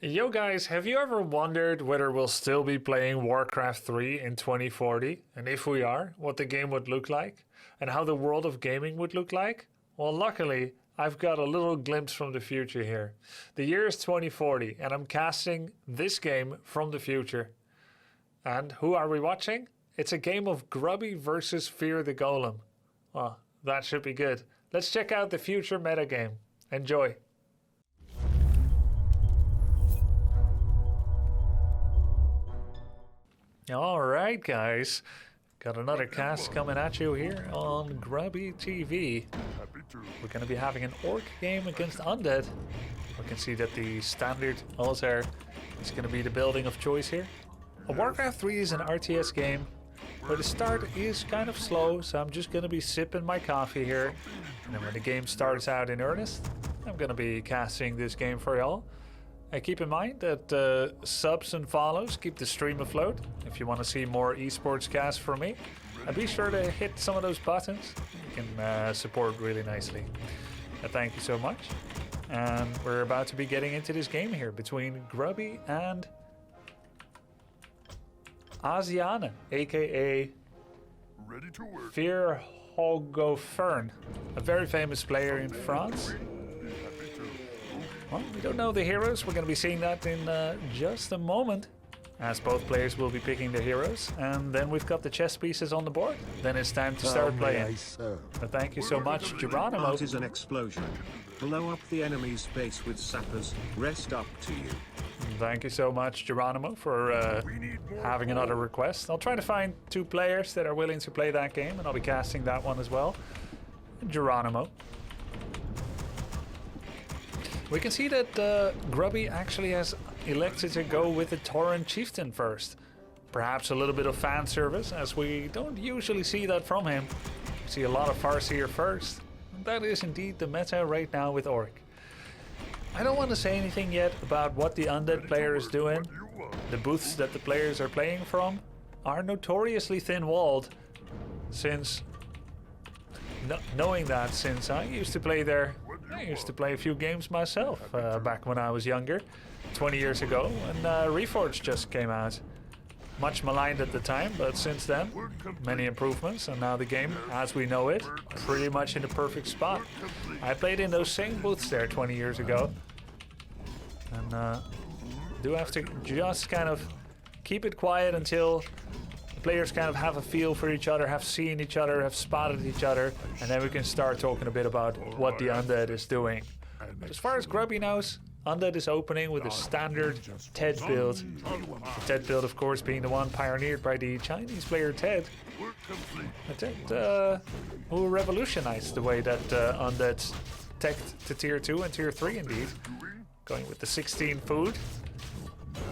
Yo guys, have you ever wondered whether we'll still be playing Warcraft 3 in 2040? And if we are, what the game would look like? And how the world of gaming would look like? Well, luckily, I've got a little glimpse from the future here. The year is 2040, and I'm casting this game from the future. And who are we watching? It's a game of Grubby versus Fear the Golem. Well, that should be good. Let's check out the future metagame. Enjoy. Alright guys, got another cast coming at you here on Grubby TV. We're going to be having an orc game against undead. We can see that the standard altar is going to be the building of choice here. Warcraft 3 is an RTS game where the start is kind of slow, so I'm just going to be sipping my coffee here. And then when the game starts out in earnest, I'm going to be casting this game for y'all. Keep in mind that subs and follows keep the stream afloat. If you want to see more esports casts from me, be sure to hit some of those buttons. You can support really nicely. Thank you so much. And we're about to be getting into this game here between Grubby and Asiana, aka Fear Hogofern, a very famous player in France. Well, we don't know the heroes. We're going to be seeing that in just a moment, as both players will be picking their heroes. And then we've got the chess pieces on the board. Then it's time to start playing. Thank you so much, Geronimo. Art is an explosion. Blow up the enemy's base with sappers. Rest up to you. Thank you so much, Geronimo, for having another request. I'll try to find two players that are willing to play that game, and I'll be casting that one as well. Geronimo. We can see that Grubby actually has elected to go with the Tauren Chieftain first. Perhaps a little bit of fan service, as we don't usually see that from him. We see a lot of Farseer first. And that is indeed the meta right now with Orc. I don't want to say anything yet about what the undead player is doing. The booths that the players are playing from are notoriously thin-walled, since knowing that, since I used to play there. I used to play a few games myself back when I was younger, 20 years ago, when Reforged just came out. Much maligned at the time, but since then, many improvements, and now the game, as we know it, pretty much in the perfect spot. I played in those same booths there 20 years ago, and do have to just kind of keep it quiet until players kind of have a feel for each other, have seen each other, have spotted each other, and then we can start talking a bit about what the undead is doing. But as far as Grubby knows, undead is opening with a standard Ted build. The Ted build, of course, being the one pioneered by the Chinese player Ted. Ted who revolutionized the way that undead teched to tier 2 and tier 3 indeed. Going with the 16 food,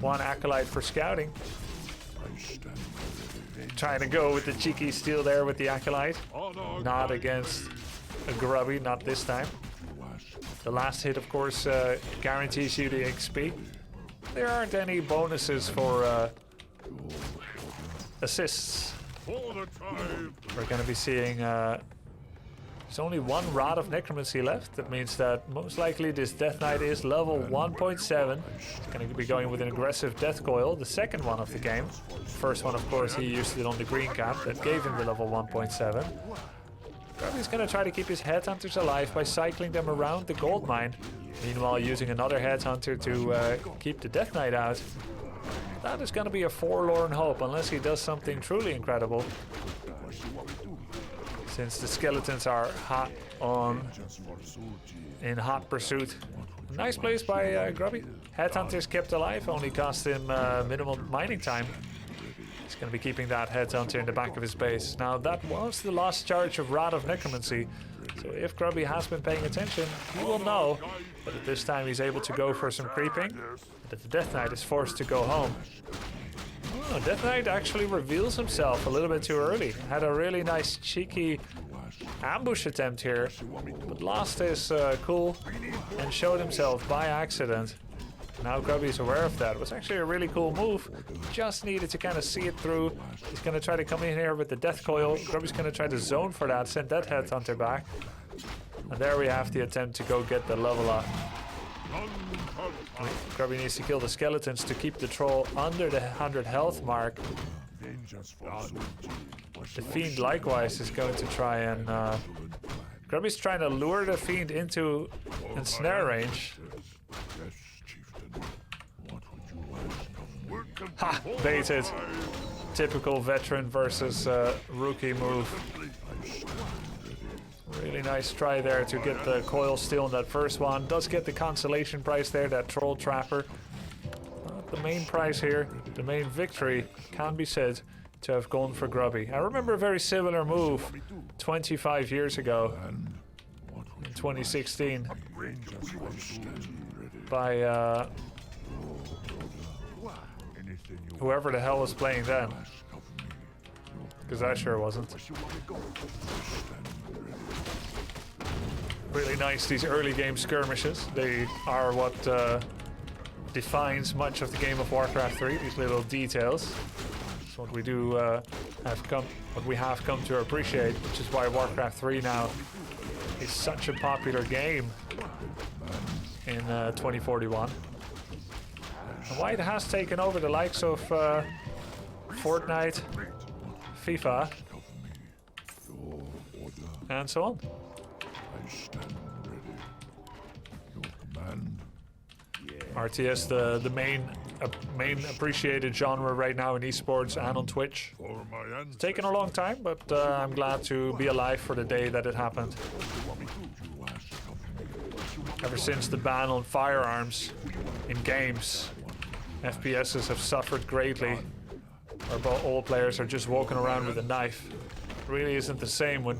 1 acolyte for scouting. Trying to go with the cheeky steal there with the acolyte. Not against a Grubby, not this time. The last hit, of course, guarantees you the XP. There aren't any bonuses for assists. We're going to be seeing there's only 1 Rod of Necromancy left. That means that most likely this Death Knight is level 1.7. He's going to be going with an aggressive Death Coil, the second one of the game. First one, of course, he used it on the green cap that gave him the level 1.7. Grubby's going to try to keep his headhunters alive by cycling them around the gold mine. Meanwhile, using another headhunter to keep the Death Knight out. That is going to be a forlorn hope unless he does something truly incredible. Since the skeletons are hot in hot pursuit. Nice place by Grubby. Headhunters kept alive, only cost him minimal mining time. He's going to be keeping that headhunter in the back of his base. Now that was the last charge of Rod of Necromancy. So if Grubby has been paying attention, he will know that at this time he's able to go for some creeping. That the Death Knight is forced to go home. Oh, Death Knight actually reveals himself a little bit too early. Had a really nice cheeky ambush attempt here, but lost his cool and showed himself by accident. Now Grubby's aware of that. It was actually a really cool move. Just needed to kind of see it through. He's going to try to come in here with the Death Coil. Grubby's going to try to zone for that, send that Headhunter back. And there we have the attempt to go get the level up. Grubby needs to kill the skeletons to keep the troll under the 100 health mark. The fiend likewise is going to try and... Grubby's trying to lure the fiend into ensnare range. Ha! Baited. Typical veteran versus rookie move. Really nice try there to get the coil steal in that first one. Does get the consolation prize there, that troll trapper. But the main prize here, the main victory, can be said to have gone for Grubby. I remember a very similar move 25 years ago, in 2016, by whoever the hell was playing then, because I sure wasn't. Really nice, these early game skirmishes. They are what defines much of the game of Warcraft 3, these little details. It's what we do what we have come to appreciate, which is why Warcraft 3 now is such a popular game in 2041. And why it has taken over the likes of Fortnite, FIFA, and so on. RTS, the main appreciated genre right now in esports and on Twitch. It's taken a long time, but I'm glad to be alive for the day that it happened. Ever since the ban on firearms in games, FPSs have suffered greatly. Where all players are just walking around with a knife. It really isn't the same when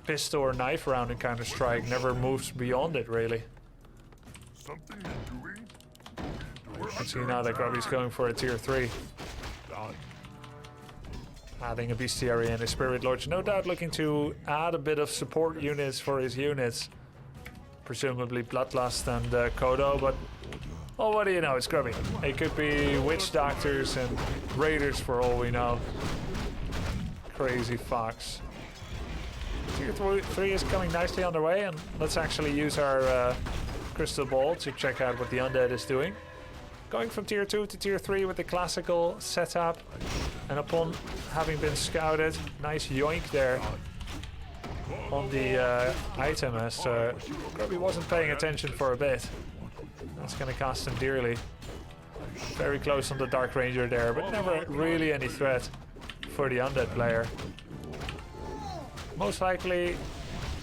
pistol or knife round in Counter-Strike never moves beyond it, really. You can see now that Grubby's going for a tier 3. Adding a bestiary and a spirit lord. No doubt looking to add a bit of support units for his units. Presumably Bloodlust and Kodo, but oh, what do you know, it's Grubby. It could be witch doctors and raiders for all we know. Crazy fox. Tier 3 is coming nicely underway, and let's actually use our crystal ball to check out what the undead is doing. Going from tier 2 to tier 3 with the classical setup, and upon having been scouted, nice yoink there on the item as Grubby wasn't paying attention for a bit. That's going to cost him dearly. Very close on the Dark Ranger there, but never really any threat for the undead player. Most likely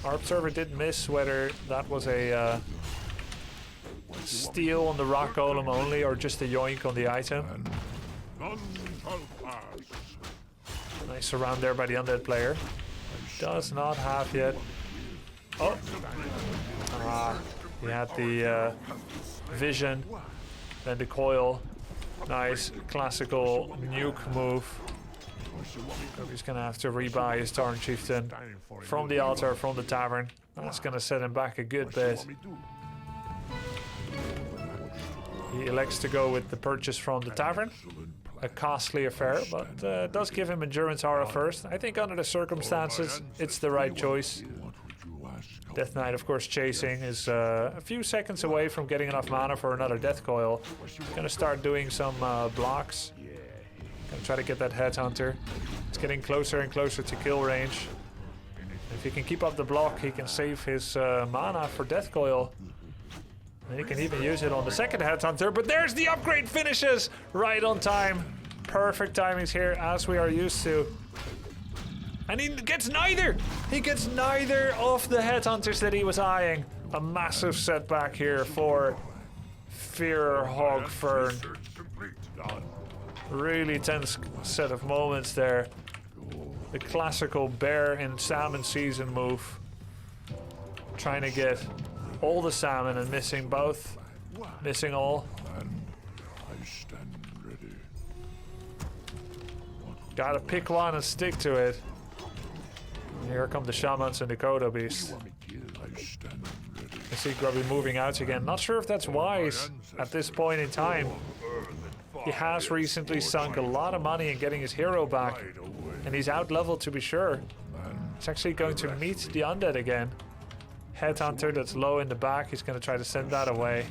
our observer did miss whether that was a steal on the rock golem only or just a yoink on the item. Nice surround there by the undead player. Does not have yet. Oh! He had the vision, then the coil. Nice classical nuke move. He's gonna have to rebuy his Tauren Chieftain from the altar, from the tavern. That's gonna set him back a good bit. He elects to go with the purchase from the tavern. A costly affair, but does give him endurance aura first. I think under the circumstances, it's the right choice. Death Knight, of course, chasing is a few seconds away from getting enough mana for another Death Coil. Gonna start doing some blocks. Gonna try to get that Headhunter. It's getting closer and closer to kill range. If he can keep up the block, he can save his mana for Death Coil. And he can even use it on the second Headhunter, but there's the upgrade finishes right on time. Perfect timings here, as we are used to. And he gets neither! He gets neither of the Headhunters that he was eyeing. A massive setback here for Fear Hog Fern. Really tense set of moments there. The classical bear in salmon season move. Trying to get all the salmon and missing both. Missing all. Gotta pick one and stick to it. And here come the shamans and the Kodo beast. I see Grubby moving out again. Not sure if that's wise at this point in time. He has recently sunk a lot of money in getting his hero back. And he's out leveled to be sure. He's actually going to meet the undead again. Headhunter that's low in the back. He's going to try to send that away.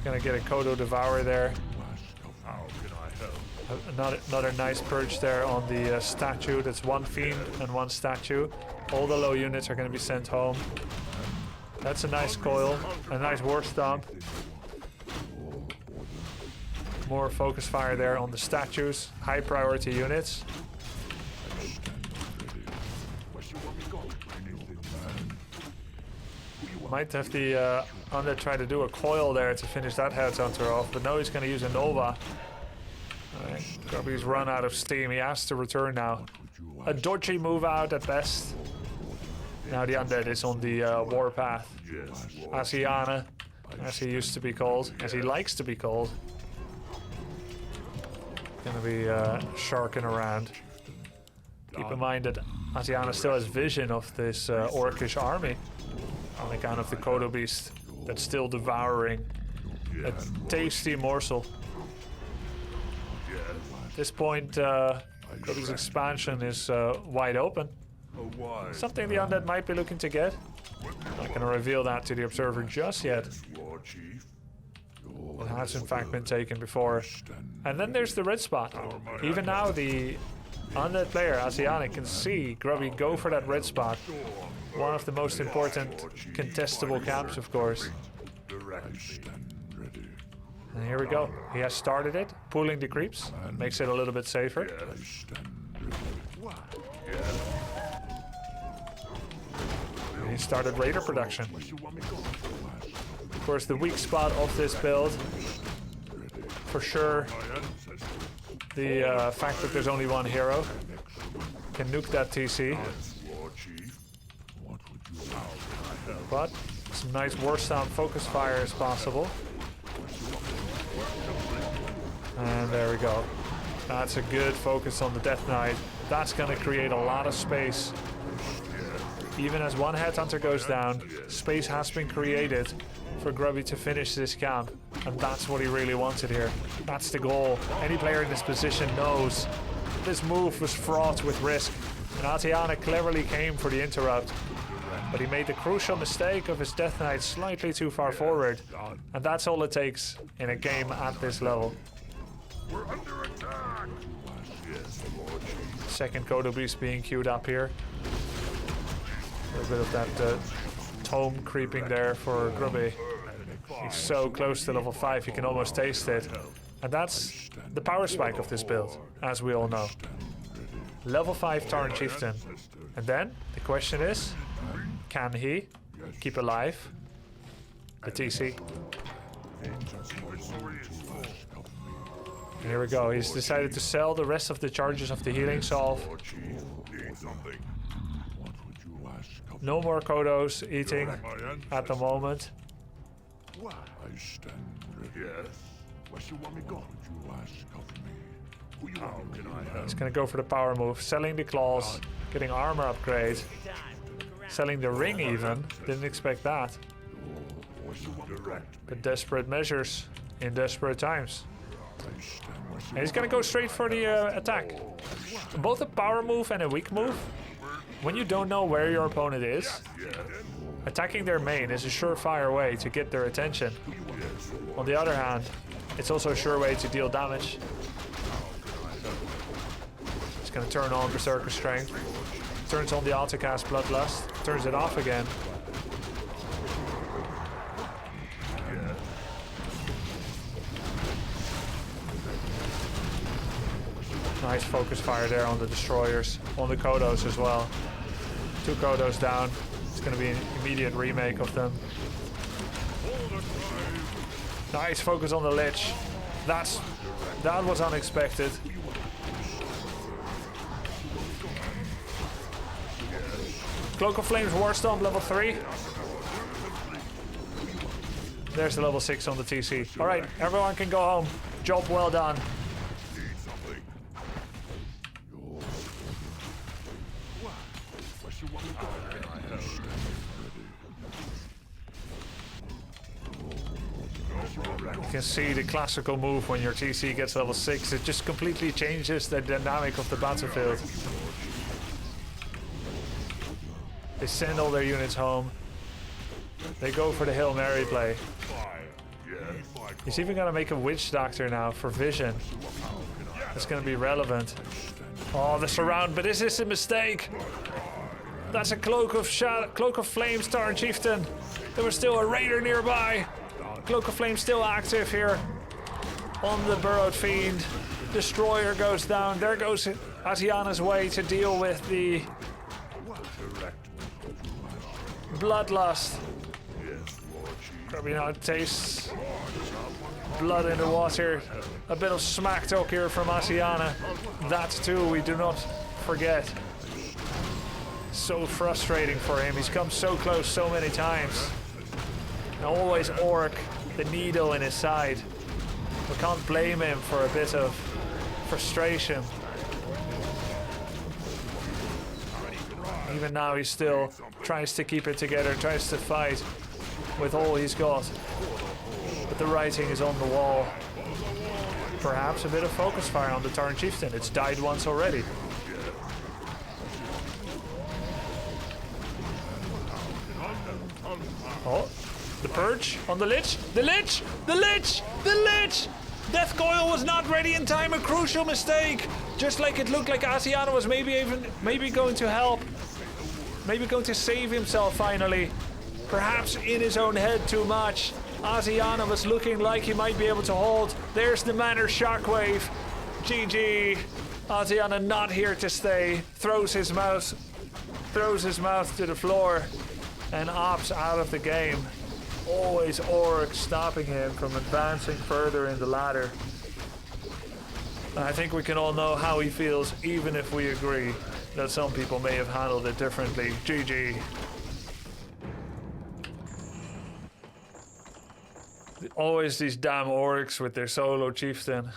Gonna get a Kodo Devourer there. How can I help? Another nice perch there on the statue. That's one fiend and one statue. All the low units are gonna be sent home. That's a nice coil, a nice war stomp. More focus fire there on the statues. High priority units. Might have the Undead try to do a coil there to finish that Headhunter off, but no, he's going to use a Nova. Alright, Grubby's run out of steam. He has to return now. A dodgy move out at best. Now the Undead is on the warpath. Asiana, as he used to be called, as he likes to be called. Gonna be sharking around. Keep in mind that Asiana still has vision of this orcish army on account of the Kodo Beast that's still devouring a tasty morsel. At this point, Grubby's expansion is wide open. Something the Undead might be looking to get. Not going to reveal that to the Observer just yet. It has in fact been taken before. And then there's the red spot. Even now the Undead player, Asiana, can see Grubby go for that red spot. One of the most important contestable camps, of course. And here we go. He has started it, pulling the creeps. Makes it a little bit safer. He started Raider production. Of course, the weak spot of this build, for sure, the fact that there's only one hero can nuke that TC. But some nice war sound focus fire is possible. And there we go. That's a good focus on the Death Knight. That's going to create a lot of space. Even as one Headhunter goes down, space has been created for Grubby to finish this camp. And that's what he really wanted here. That's the goal. Any player in this position knows this move was fraught with risk. And Atiana cleverly came for the interrupt. But he made the crucial mistake of his Death Knight slightly too far forward. And that's all it takes in a game at this level. We're under attack. Second Kodo Beast being queued up here. A little bit of that tome creeping there for Grubby. He's so close to level 5, you can almost taste it. And that's the power spike of this build, as we all know. Level 5 Tauren Chieftain. And then the question is, can he keep alive the TC? Here we go, he's decided to sell the rest of the charges of the healing salve. No more Kodos eating at the moment. He's gonna go for the power move, selling the claws, getting armor upgrade, selling the ring even. Didn't expect that. But desperate measures in desperate times. And he's gonna go straight for the attack. Both a power move and a weak move. When you don't know where your opponent is, attacking their main is a surefire way to get their attention. On the other hand, it's also a sure way to deal damage. He's gonna turn on Berserker Strength, turns on the autocast Bloodlust, turns it off again. Nice focus fire there on the destroyers, on the Kodos as well. 2 Kodos down. It's going to be an immediate remake of them. Nice focus on the Lich. That was unexpected. Cloak of Flames War Stomp level 3. There's the level 6 on the TC. Alright, everyone can go home. Job well done. You can see the classical move when your TC gets level 6. It just completely changes the dynamic of the battlefield. They send all their units home. They go for the Hail Mary play. He's even gonna make a witch doctor now for vision. It's gonna be relevant. Oh, the surround, but is this a mistake? That's a cloak of flames, Tauren Chieftain. There was still a raider nearby. Cloak of flame still active here on the burrowed fiend. Destroyer goes down. There goes Atiana's way to deal with the bloodlust. Grubby now tastes blood in the water. A bit of smack talk here from Atiana. That too, we do not forget. So frustrating for him. He's come so close so many times. And always Orc, the needle in his side. We can't blame him for a bit of frustration. Even now he still tries to keep it together, tries to fight with all he's got. But the writing is on the wall. Perhaps a bit of focus fire on the Tauren Chieftain. It's died once already. Oh, the Purge on the Lich. The Lich! The Lich! The Lich! Death Coil was not ready in time. A crucial mistake. Just like it looked like Atiana was maybe going to help. Maybe going to save himself finally. Perhaps in his own head too much. Atiana was looking like he might be able to hold. There's the Manor Shockwave. GG. Atiana not here to stay. Throws his mouse to the floor and opts out of the game. Always Orc stopping him from advancing further in the ladder. And I think we can all know how he feels, even if we agree that some people may have handled it differently. GG. Always these damn Orcs with their solo chieftain.